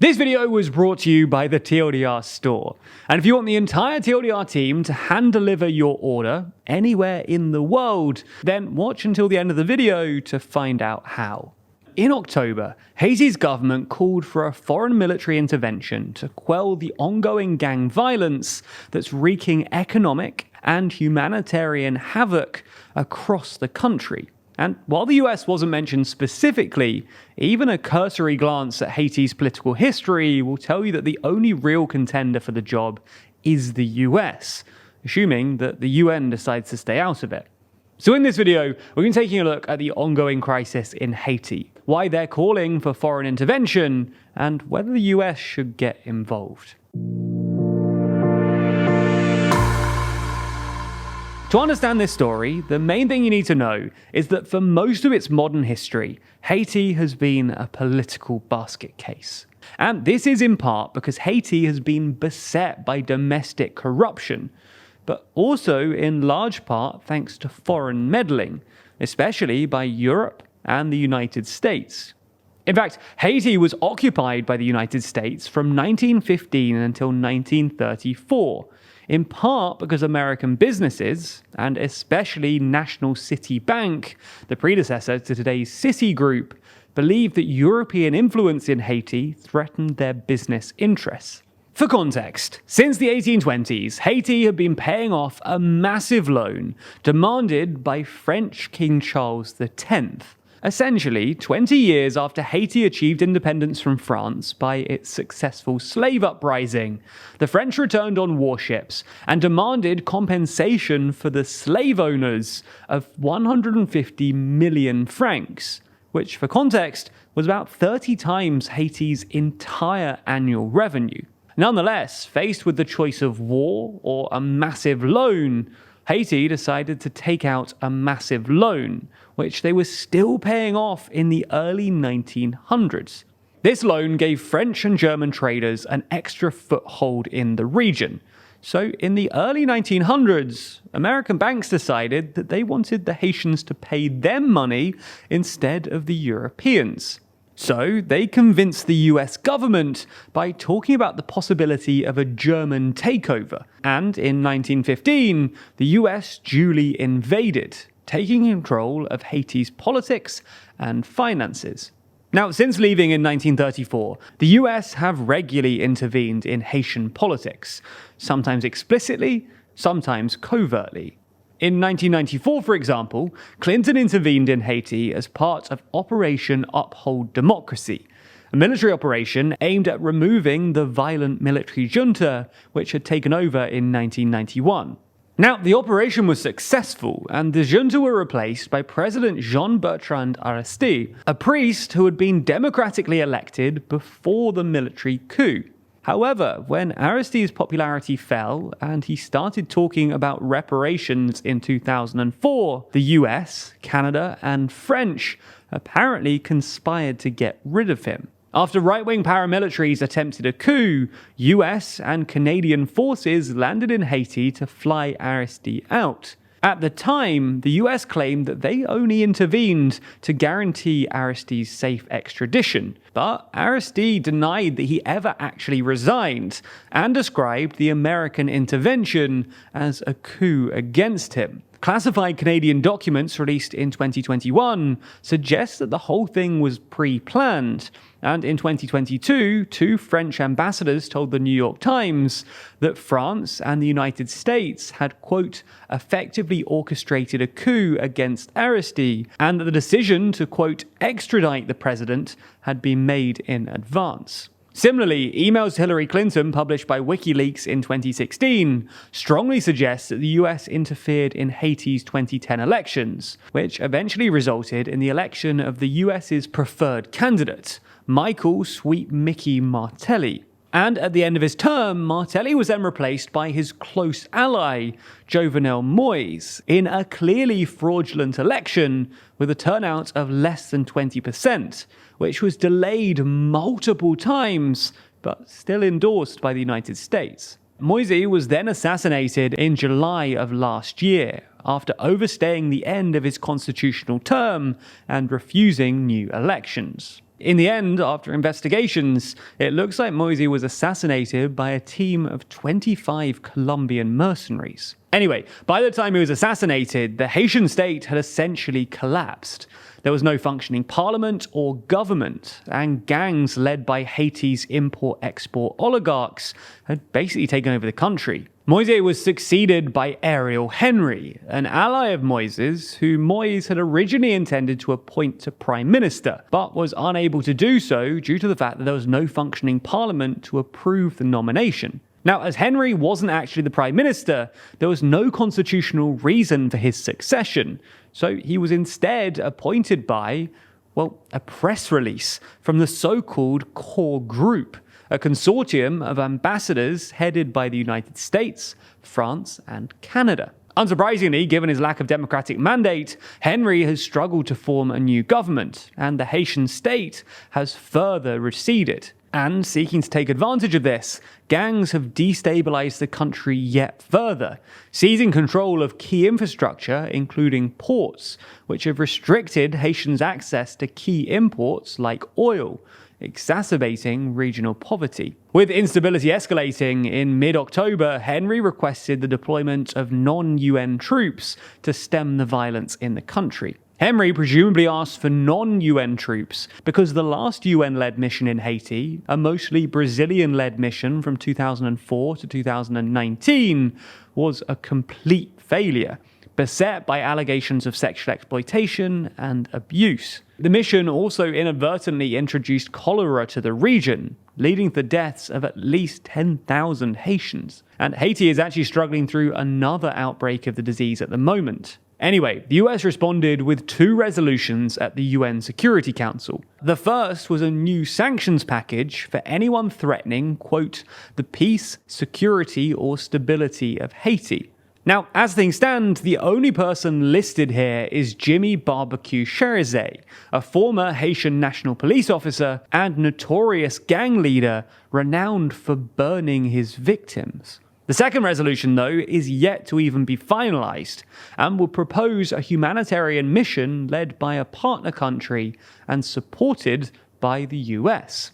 This video was brought to you by the TLDR store. And if you want the entire TLDR team to hand deliver your order anywhere in the world, then watch until the end of the video to find out how. In October, Haiti's government called for a foreign military intervention to quell the ongoing gang violence that's wreaking economic and humanitarian havoc across the country. And while the US wasn't mentioned specifically, even a cursory glance at Haiti's political history will tell you that the only real contender for the job is the US, assuming that the UN decides to stay out of it. So in this video, we're going to be taking a look at the ongoing crisis in Haiti, why they're calling for foreign intervention, and whether the US should get involved. To understand this story, the main thing you need to know is that for most of its modern history, Haiti has been a political basket case. And this is in part because Haiti has been beset by domestic corruption, but also in large part thanks to foreign meddling, especially by Europe and the United States. In fact, Haiti was occupied by the United States from 1915 until 1934, in part because American businesses, and especially National City Bank, the predecessor to today's Citigroup, believed that European influence in Haiti threatened their business interests. For context, since the 1820s, Haiti had been paying off a massive loan demanded by French King Charles X. Essentially, 20 years after Haiti achieved independence from France by its successful slave uprising, the French returned on warships and demanded compensation for the slave owners of 150 million francs, which, for context, was about 30 times Haiti's entire annual revenue. Nonetheless, faced with the choice of war or a massive loan, Haiti decided to take out a massive loan, which they were still paying off in the early 1900s. This loan gave French and German traders an extra foothold in the region. So in the early 1900s, American banks decided that they wanted the Haitians to pay them money instead of the Europeans. So they convinced the US government by talking about the possibility of a German takeover. And in 1915, the US duly invaded, taking control of Haiti's politics and finances. Now, since leaving in 1934, the US have regularly intervened in Haitian politics, sometimes explicitly, sometimes covertly. In 1994, for example, Clinton intervened in Haiti as part of Operation Uphold Democracy, a military operation aimed at removing the violent military junta which had taken over in 1991. Now, the operation was successful, and the junta were replaced by President Jean-Bertrand Aristide, a priest who had been democratically elected before the military coup. However, when Aristide's popularity fell and he started talking about reparations in 2004, the US, Canada, and French apparently conspired to get rid of him. After right-wing paramilitaries attempted a coup, US and Canadian forces landed in Haiti to fly Aristide out. At the time, the US claimed that they only intervened to guarantee Aristide's safe extradition, but Aristide denied that he ever actually resigned and described the American intervention as a coup against him. Classified Canadian documents released in 2021 suggest that the whole thing was pre-planned, and in 2022, two French ambassadors told the New York Times that France and the United States had, quote, effectively orchestrated a coup against Aristide, and that the decision to, quote, extradite the president had been made in advance. Similarly, emails to Hillary Clinton published by WikiLeaks in 2016 strongly suggest that the US interfered in Haiti's 2010 elections, which eventually resulted in the election of the US's preferred candidate, Michael Sweet Mickey Martelly. And at the end of his term, Martelly was then replaced by his close ally, Jovenel Moïse, in a clearly fraudulent election with a turnout of less than 20%, which was delayed multiple times, but still endorsed by the United States. Moïse was then assassinated in July of last year, after overstaying the end of his constitutional term and refusing new elections. In the end, after investigations, it looks like Moise was assassinated by a team of 25 Colombian mercenaries. Anyway, by the time he was assassinated, the Haitian state had essentially collapsed. There was no functioning parliament or government, and gangs led by Haiti's import-export oligarchs had basically taken over the country. Moise was succeeded by Ariel Henry, an ally of Moise's, who Moise had originally intended to appoint to prime minister, but was unable to do so due to the fact that there was no functioning parliament to approve the nomination. Now, as Henry wasn't actually the prime minister, there was no constitutional reason for his succession, so he was instead appointed by, well, a press release from the so-called core group, a consortium of ambassadors headed by the United States, France, and Canada. Unsurprisingly, given his lack of democratic mandate, Henry has struggled to form a new government, and the Haitian state has further receded. And seeking to take advantage of this, gangs have destabilized the country yet further, seizing control of key infrastructure, including ports, which have restricted Haitians' access to key imports like oil, exacerbating regional poverty. With instability escalating, in mid-October, Henry requested the deployment of non-UN troops to stem the violence in the country. Henry presumably asked for non-UN troops because the last UN-led mission in Haiti, a mostly Brazilian-led mission from 2004 to 2019, was a complete failure, beset by allegations of sexual exploitation and abuse. The mission also inadvertently introduced cholera to the region, leading to the deaths of at least 10,000 Haitians. And Haiti is actually struggling through another outbreak of the disease at the moment. Anyway, the US responded with 2 resolutions at the UN Security Council. The first was a new sanctions package for anyone threatening, quote, the peace, security, or stability of Haiti. Now, as things stand, the only person listed here is Jimmy Barbecue Cherizet, a former Haitian National Police officer and notorious gang leader renowned for burning his victims. The second resolution, though, is yet to even be finalized and will propose a humanitarian mission led by a partner country and supported by the US.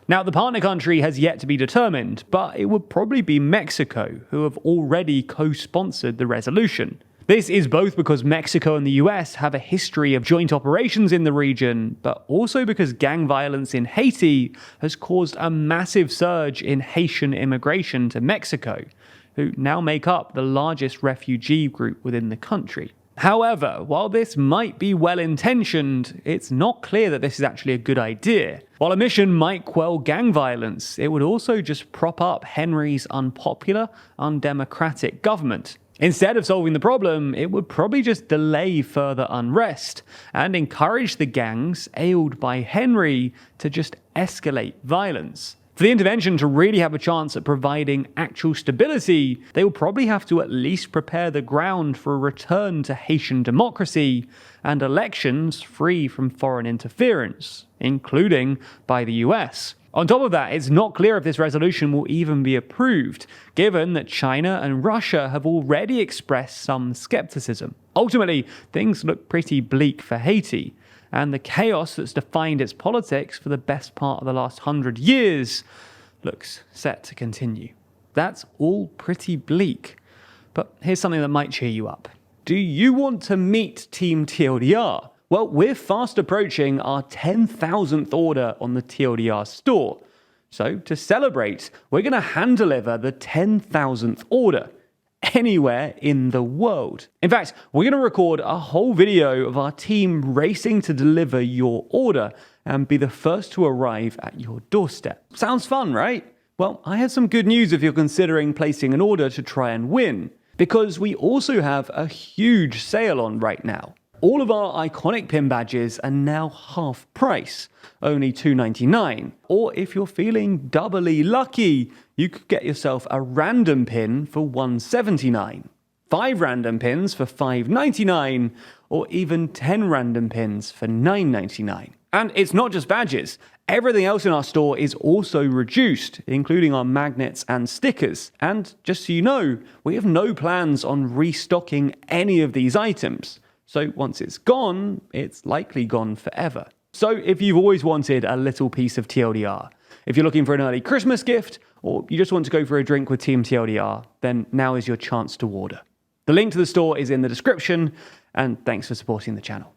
Now, the partner country has yet to be determined, but it would probably be Mexico, who have already co-sponsored the resolution. This is both because Mexico and the US have a history of joint operations in the region, but also because gang violence in Haiti has caused a massive surge in Haitian immigration to Mexico, who now make up the largest refugee group within the country. However, while this might be well-intentioned, it's not clear that this is actually a good idea. While a mission might quell gang violence, it would also just prop up Henry's unpopular, undemocratic government. Instead of solving the problem, it would probably just delay further unrest and encourage the gangs, aided by Henry, to just escalate violence. For the intervention to really have a chance at providing actual stability, they will probably have to at least prepare the ground for a return to Haitian democracy and elections free from foreign interference, including by the US. On top of that, it's not clear if this resolution will even be approved, given that China and Russia have already expressed some skepticism. Ultimately, things look pretty bleak for Haiti, and the chaos that's defined its politics for the best part of the last 100 years looks set to continue. That's all pretty bleak, but here's something that might cheer you up. Do you want to meet Team TLDR? Well, we're fast approaching our 10,000th order on the TLDR store. So to celebrate, we're going to hand deliver the 10,000th order anywhere in the world. In fact, we're going to record a whole video of our team racing to deliver your order and be the first to arrive at your doorstep. Sounds fun, right? Well, I have some good news if you're considering placing an order to try and win, because we also have a huge sale on right now. All of our iconic pin badges are now half price, only $2.99. Or if you're feeling doubly lucky, you could get yourself a random pin for $1.79, 5 random pins for $5.99, or even 10 random pins for $9.99. And it's not just badges. Everything else in our store is also reduced, including our magnets and stickers. And just so you know, we have no plans on restocking any of these items. So once it's gone, it's likely gone forever. So if you've always wanted a little piece of TLDR, if you're looking for an early Christmas gift, or you just want to go for a drink with Team TLDR, then now is your chance to order. The link to the store is in the description, and thanks for supporting the channel.